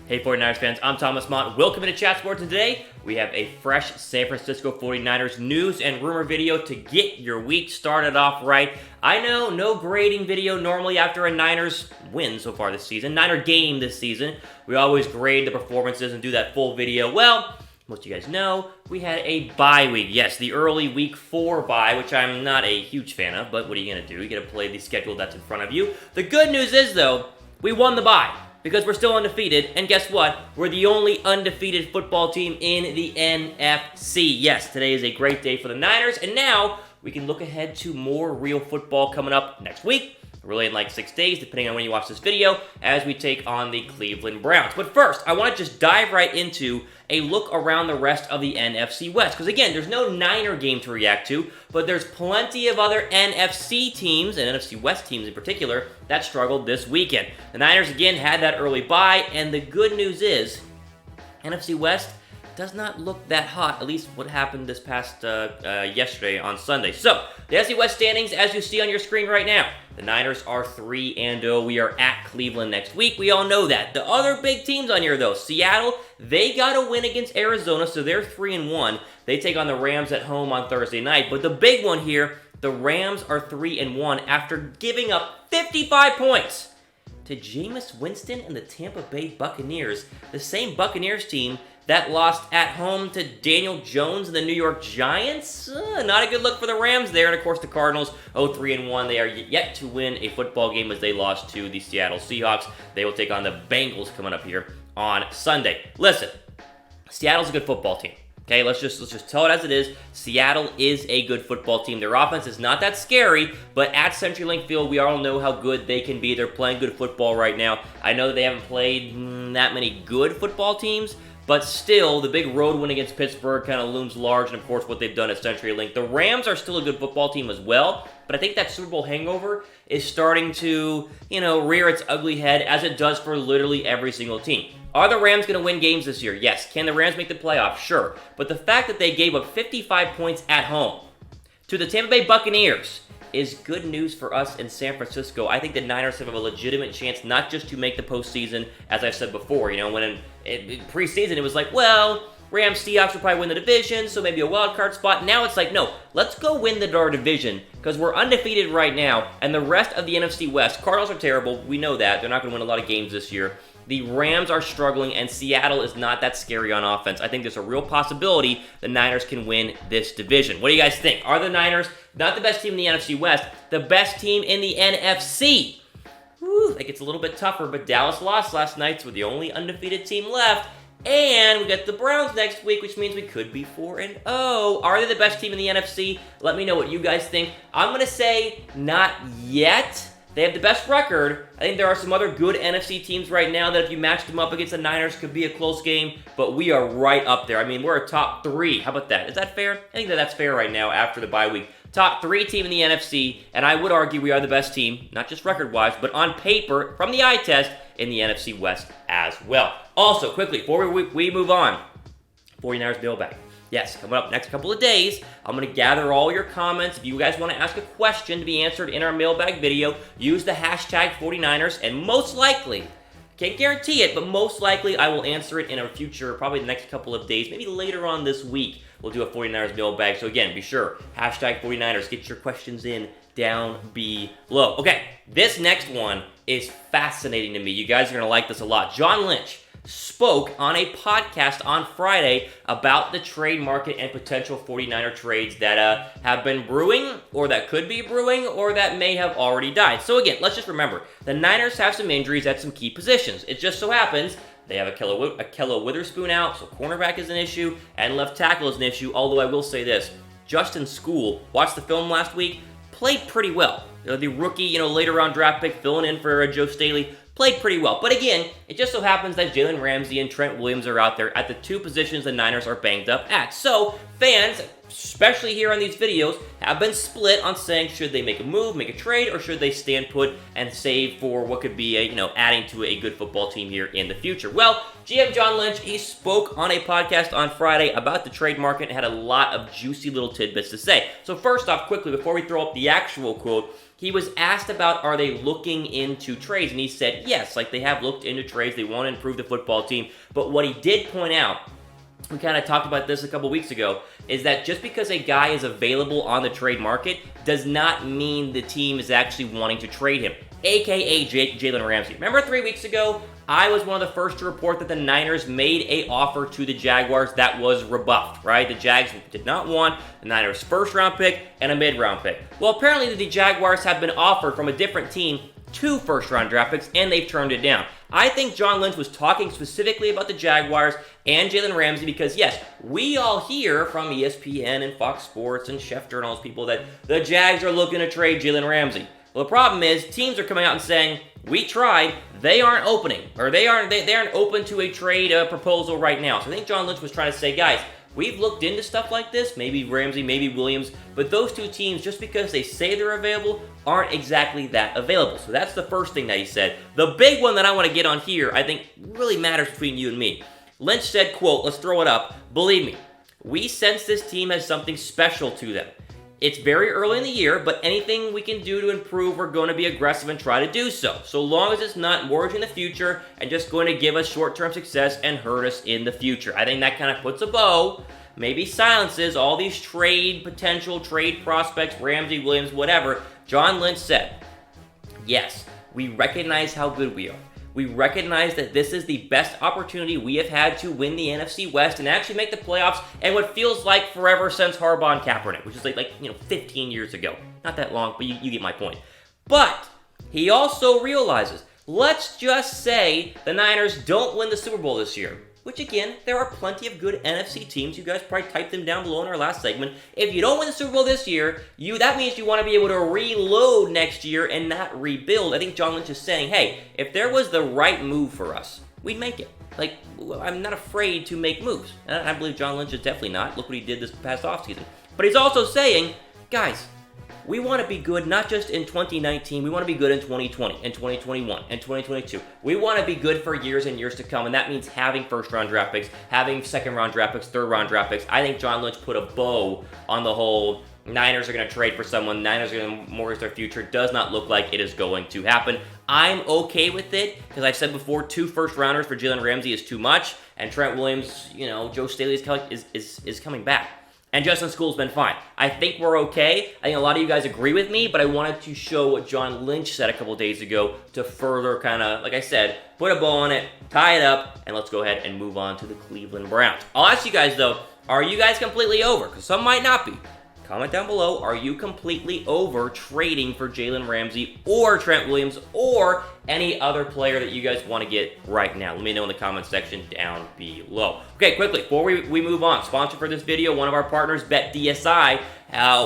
Hey 49ers fans, I'm Thomas Mott. Welcome to Chat Sports, and today we have a fresh San Francisco 49ers news and rumor video to get your week started off right. I know, no grading video normally after a Niners win so far this season, Niner game this season. We always grade the performances and do that full video. Well, most of you guys know, we had a bye week. Yes, the early week 4 bye, which I'm not a huge fan of, but what are you going to do? You got to play the schedule that's in front of you. The good news is, though, we won the bye, because we're still undefeated, and guess what? We're the only undefeated football team in the NFC. Yes, today is a great day for the Niners, and now we can look ahead to more real football coming up next week, really in like 6 days, depending on when you watch this video, as we take on the Cleveland Browns. But first, I want to just dive right into a look around the rest of the NFC West. Because again, there's no Niner game to react to, but there's plenty of other NFC teams, and NFC West teams in particular, that struggled this weekend. The Niners again had that early bye, and the good news is, NFC West does not look that hot, at least what happened this past yesterday on Sunday. So, the NFC West standings, as you see on your screen right now, the Niners are 3-0. We are at Cleveland next week. We all know that. The other big teams on here, though, Seattle, they got a win against Arizona, so they're 3-1. They take on the Rams at home on Thursday night. But the big one here, the Rams are 3-1 after giving up 55 points to Jameis Winston and the Tampa Bay Buccaneers, the same Buccaneers team that lost at home to Daniel Jones and the New York Giants. Not a good look for the Rams there. And of course the Cardinals, 3-1. They are yet to win a football game as they lost to the Seattle Seahawks. They will take on the Bengals coming up here on Sunday. Listen, Seattle's a good football team. Okay, let's just tell it as it is. Seattle is a good football team. Their offense is not that scary, but at CenturyLink Field, we all know how good they can be. They're playing good football right now. I know that they haven't played that many good football teams, but still, the big road win against Pittsburgh kind of looms large, and of course what they've done at CenturyLink. The Rams are still a good football team as well, but I think that Super Bowl hangover is starting to, rear its ugly head, as it does for literally every single team. Are the Rams going to win games this year? Yes. Can the Rams make the playoffs? Sure. But the fact that they gave up 55 points at home to the Tampa Bay Buccaneers is good news for us in San Francisco. I think the Niners have a legitimate chance not just to make the postseason, as I've said before. When in preseason it was like, well, Rams, Seahawks will probably win the division, so maybe a wild card spot. Now it's like, no, let's go win our division, because we're undefeated right now, and the rest of the NFC West, Cardinals are terrible. We know that. They're not going to win a lot of games this year. The Rams are struggling, and Seattle is not that scary on offense. I think there's a real possibility the Niners can win this division. What do you guys think? Are the Niners not the best team in the NFC West, the best team in the NFC? Whew, that gets a little bit tougher, but Dallas lost last night, so we're the only undefeated team left. And we got the Browns next week, which means we could be 4-0. Are they the best team in the NFC? Let me know what you guys think. I'm going to say not yet. They have the best record. I think there are some other good NFC teams right now that if you matched them up against the Niners could be a close game, but we are right up there. I mean, we're a top 3. How about that? Is that fair? I think that's fair right now after the bye week. Top 3 team in the NFC, and I would argue we are the best team, not just record-wise, but on paper, from the eye test, in the NFC West as well. Also, quickly, before we move on, 49ers mailbag. Yes, coming up next couple of days, I'm going to gather all your comments. If you guys want to ask a question to be answered in our mailbag video, use the hashtag 49ers, and most likely, can't guarantee it, but most likely I will answer it in a future, probably the next couple of days, maybe later on this week, we'll do a 49ers mailbag. So again, be sure, hashtag 49ers, get your questions in down below. Okay, this next one is fascinating to me. You guys are going to like this a lot. John Lynch spoke on a podcast on Friday about the trade market and potential 49er trades that have been brewing, or that could be brewing, or that may have already died. So again, let's just remember, the Niners have some injuries at some key positions. It just so happens they have Ahkello Witherspoon out, so cornerback is an issue, and left tackle is an issue, although I will say this, Justin Skule, watched the film last week, played pretty well. The rookie, later round draft pick, filling in for Joe Staley, played pretty well. But again, it just so happens that Jalen Ramsey and Trent Williams are out there at the 2 positions the Niners are banged up at. So, fans, especially here on these videos, have been split on saying should they make a move, make a trade, or should they stand put and save for what could be a, adding to a good football team here in the future. Well, GM John Lynch, he spoke on a podcast on Friday about the trade market and had a lot of juicy little tidbits to say. So first off, quickly, before we throw up the actual quote, he was asked about are they looking into trades, and he said yes, like they have looked into trades, they want to improve the football team, but what he did point out, we kind of talked about this a couple weeks ago, is that just because a guy is available on the trade market does not mean the team is actually wanting to trade him, aka Jalen Ramsey. Remember 3 weeks ago, I was one of the first to report that the Niners made an offer to the Jaguars that was rebuffed, right? The Jags did not want the Niners' first-round pick and a mid-round pick. Well, apparently the Jaguars have been offered from a different team 2 first-round draft picks, and they've turned it down. I think John Lynch was talking specifically about the Jaguars and Jalen Ramsey because, yes, we all hear from ESPN and Fox Sports and Schefter and all those people that the Jags are looking to trade Jalen Ramsey. Well, the problem is teams are coming out and saying, we tried, they aren't opening, or they aren't open to a trade proposal right now. So I think John Lynch was trying to say, guys, we've looked into stuff like this, maybe Ramsey, maybe Williams, but those 2 teams, just because they say they're available, aren't exactly that available. So that's the first thing that he said. The big one that I want to get on here, I think really matters between you and me. Lynch said, quote, let's throw it up, believe me, we sense this team has something special to them. It's very early in the year, but anything we can do to improve, we're going to be aggressive and try to do so. So long as it's not mortgaging the future and just going to give us short-term success and hurt us in the future. I think that kind of puts a bow, maybe silences all these potential trade prospects, Ramsey, Williams, whatever. John Lynch said, yes, we recognize how good we are. We recognize that this is the best opportunity we have had to win the NFC West and actually make the playoffs and what feels like forever since Harbaugh and Kaepernick, which is like 15 years ago. Not that long, but you get my point. But he also realizes, let's just say the Niners don't win the Super Bowl this year. Which again, there are plenty of good NFC teams. You guys probably typed them down below in our last segment. If you don't win the Super Bowl this year, that means you want to be able to reload next year and not rebuild. I think John Lynch is saying, hey, if there was the right move for us, we'd make it. Like, I'm not afraid to make moves. And I believe John Lynch is definitely not. Look what he did this past offseason. But he's also saying, guys, we want to be good not just in 2019, we want to be good in 2020, and 2021, and 2022. We want to be good for years and years to come, and that means having first-round draft picks, having second-round draft picks, third-round draft picks. I think John Lynch put a bow on the whole Niners are going to trade for someone, Niners are going to mortgage their future. Does not look like it is going to happen. I'm okay with it, because I've said before, 2 first-rounders for Jalen Ramsey is too much, and Trent Williams, Joe Staley is coming back. And Justin School's been fine. I think we're okay. I think a lot of you guys agree with me, but I wanted to show what John Lynch said a couple days ago to further kind of, like I said, put a bow on it, tie it up, and let's go ahead and move on to the Cleveland Browns. I'll ask you guys, though, are you guys completely over? Because some might not be. Comment down below, are you completely over trading for Jalen Ramsey or Trent Williams or any other player that you guys want to get right now? Let me know in the comment section down below. Okay, quickly, before we move on, sponsor for this video, one of our partners, BetDSI,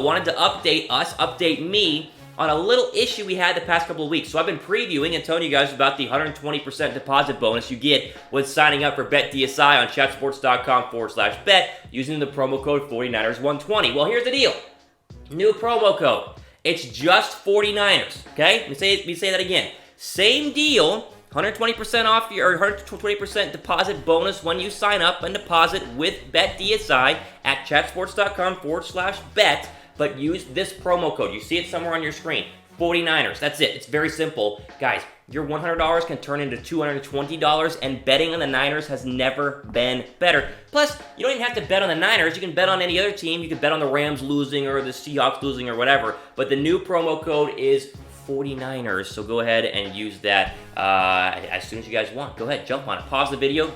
wanted to update me on a little issue we had the past couple of weeks. So I've been previewing and telling you guys about the 120% deposit bonus you get when signing up for BetDSI on chatsports.com/bet using the promo code 49ers120. Well, here's the deal. New promo code. It's just 49ers, okay? Let me say that again. Same deal, 120% off your 120% deposit bonus when you sign up and deposit with BetDSI at chatsports.com/bet. But use this promo code. You see it somewhere on your screen. 49ers. That's it. It's very simple. Guys, your $100 can turn into $220, and betting on the Niners has never been better. Plus, you don't even have to bet on the Niners. You can bet on any other team. You can bet on the Rams losing or the Seahawks losing or whatever. But the new promo code is 49ers. So go ahead and use that as soon as you guys want. Go ahead. Jump on it. Pause the video.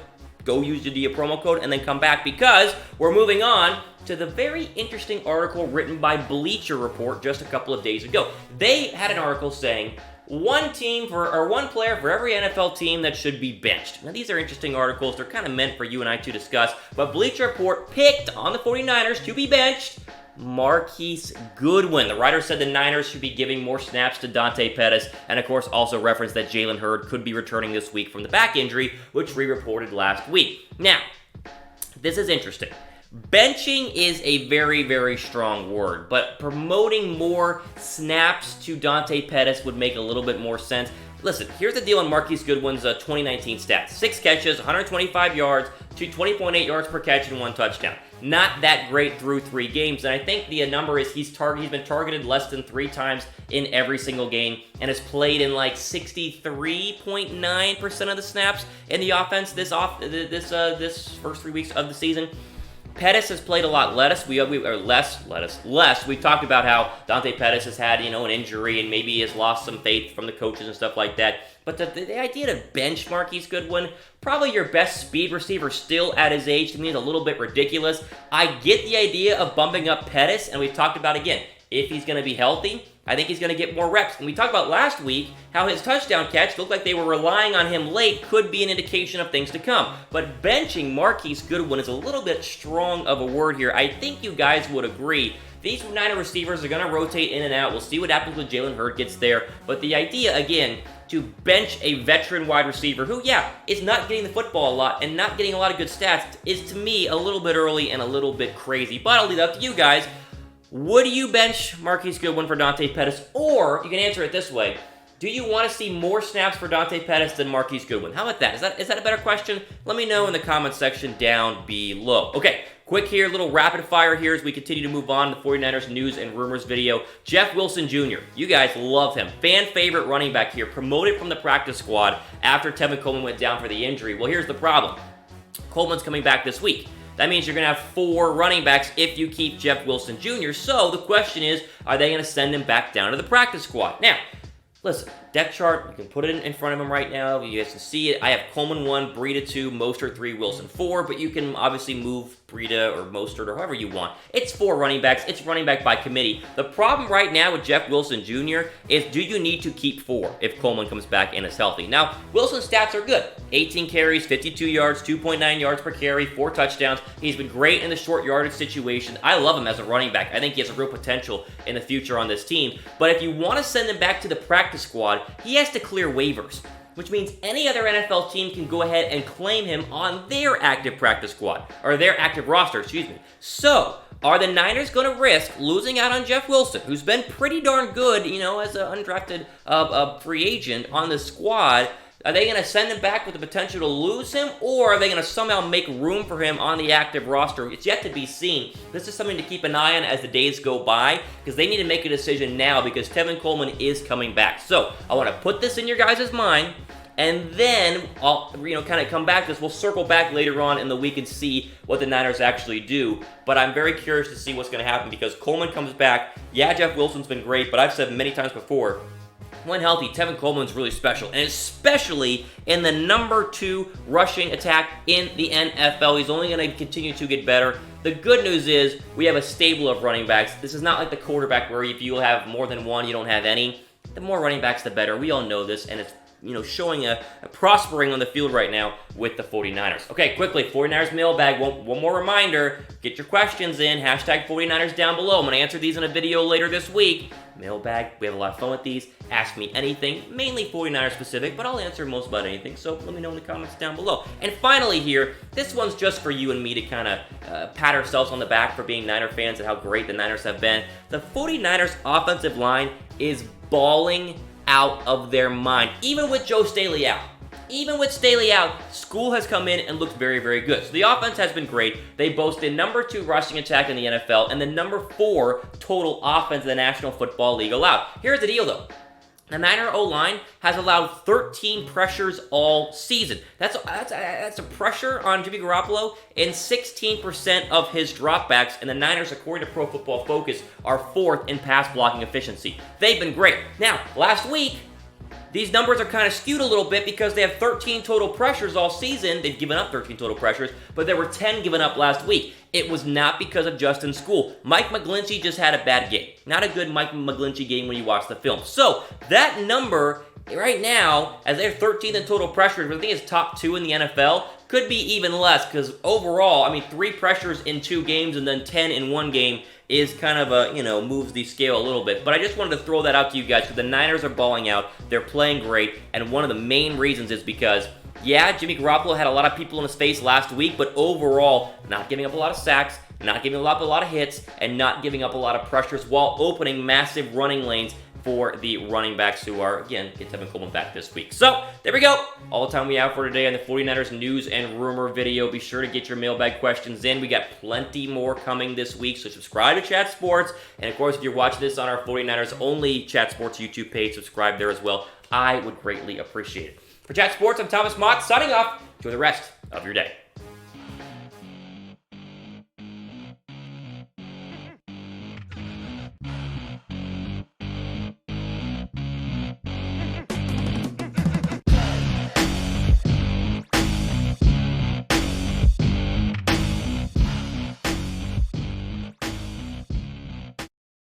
Go use the promo code and then come back because we're moving on to the very interesting article written by Bleacher Report just a couple of days ago. They had an article saying one player for every NFL team that should be benched. Now these are interesting articles. They're kind of meant for you and I to discuss, but Bleacher Report picked on the 49ers to be benched Marquise Goodwin. The writer said the Niners should be giving more snaps to Dante Pettis, and of course also referenced that Jalen Hurd could be returning this week from the back injury, which we reported last week. Now, this is interesting. Benching is a very, very strong word, but promoting more snaps to Dante Pettis would make a little bit more sense. Listen, here's the deal on Marquise Goodwin's 2019 stats. 6 catches, 125 yards, to 20.8 yards per catch and 1 touchdown. Not that great through 3 games, and I think the number is he's been targeted less than 3 times in every single game and has played in like 63.9% of the snaps in the offense this first 3 weeks of the season. Pettis has played a lot less. We've talked about how Dante Pettis has had, an injury and maybe he has lost some faith from the coaches and stuff like that. But the idea to bench Marquise Goodwin, probably your best speed receiver still at his age, to me is a little bit ridiculous. I get the idea of bumping up Pettis, and we've talked about, again, if he's going to be healthy, I think he's going to get more reps. And we talked about last week how his touchdown catch looked like they were relying on him late, could be an indication of things to come. But benching Marquise Goodwin is a little bit strong of a word here. I think you guys would agree. These Niner receivers are going to rotate in and out. We'll see what happens when Jalen gets there. But the idea, again, to bench a veteran wide receiver who, is not getting the football a lot and not getting a lot of good stats is, to me, a little bit early and a little bit crazy. But I'll leave it up to you guys. Would you bench Marquise Goodwin for Dante Pettis? Or, you can answer it this way, do you want to see more snaps for Dante Pettis than Marquise Goodwin? How about that? Is that a better question? Let me know in the comment section down below. Okay, quick here, little rapid fire here as we continue to move on to the 49ers news and rumors video. Jeff Wilson Jr., you guys love him. Fan favorite running back here, promoted from the practice squad after Tevin Coleman went down for the injury. Well, here's the problem. Coleman's coming back this week. That means you're going to have 4 running backs if you keep Jeff Wilson Jr. So the question is, are they going to send him back down to the practice squad? Now, listen, depth chart, you can put it in front of him right now. You guys can see it. I have Coleman 1, Breida 2, Mostert 3, Wilson 4, but you can obviously move Breida or Mostert or however you want. It's 4 running backs. It's running back by committee. The problem right now with Jeff Wilson Jr. is, do you need to keep 4 if Coleman comes back and is healthy? Now, Wilson's stats are good. 18 carries, 52 yards, 2.9 yards per carry, 4 touchdowns. He's been great in the short yardage situation. I love him as a running back. I think he has a real potential in the future on this team. But if you want to send him back to the practice squad, he has to clear waivers, which means any other NFL team can go ahead and claim him on their active practice squad, or their active roster, So, are the Niners going to risk losing out on Jeff Wilson, who's been pretty darn good, as an undrafted free agent on the squad? Are they going to send him back with the potential to lose him, or are they going to somehow make room for him on the active roster? It's yet to be seen. This is something to keep an eye on as the days go by, because they need to make a decision now, because Tevin Coleman is coming back. So, I want to put this in your guys' mind, and then I'll, kind of come back to this. We'll circle back later on in the week and see what the Niners actually do. But I'm very curious to see what's going to happen, because Coleman comes back. Yeah, Jeff Wilson's been great, but I've said many times before, when healthy, Tevin Coleman's really special, and especially in the number 2 rushing attack in the NFL. He's only going to continue to get better. The good news is we have a stable of running backs. This is not like the quarterback where if you have more than one, you don't have any. The more running backs, the better. We all know this, and it's showing a prospering on the field right now with the 49ers. Okay, quickly, 49ers mailbag. One more reminder, get your questions in, hashtag 49ers down below. I'm going to answer these in a video later this week. Mailbag, we have a lot of fun with these. Ask me anything, mainly 49ers specific, but I'll answer most about anything, so let me know in the comments down below. And finally here, this one's just for you and me to kind of pat ourselves on the back for being Niner fans and how great the Niners have been. The 49ers offensive line is balling out of their mind, even with Joe Staley out. Even with Staley out, School has come in and looked very, very good. So the offense has been great. They boast the number 2 rushing attack in the NFL and the number 4 total offense in the National Football League allowed. Here's the deal, though. The Niner O-line has allowed 13 pressures all season. That's a pressure on Jimmy Garoppolo in 16% of his dropbacks, and the Niners, according to Pro Football Focus, are 4th in pass blocking efficiency. They've been great. Now, last week, these numbers are kind of skewed a little bit because they have 13 total pressures all season. They've given up 13 total pressures, but there were 10 given up last week. It was not because of Justin School. Mike McGlinchey just had a bad game. Not a good Mike McGlinchey game when you watch the film. So, that number right now, as they're 13th in total pressures, I think it's top 2 in the NFL, could be even less because overall, 3 pressures in 2 games and then 10 in 1 game is kind of a, moves the scale a little bit. But I just wanted to throw that out to you guys because the Niners are balling out. They're playing great. And one of the main reasons is because Yeah, Jimmy Garoppolo had a lot of people in his face last week, but overall, not giving up a lot of sacks, not giving up a lot of hits, and not giving up a lot of pressures while opening massive running lanes for the running backs who are, again, get Tevin Coleman back this week. So, there we go. All the time we have for today on the 49ers news and rumor video. Be sure to get your mailbag questions in. We got plenty more coming this week, so subscribe to Chat Sports. And, of course, if you're watching this on our 49ers only Chat Sports YouTube page, subscribe there as well. I would greatly appreciate it. For Chat Sports, I'm Thomas Mott, signing off. Enjoy the rest of your day.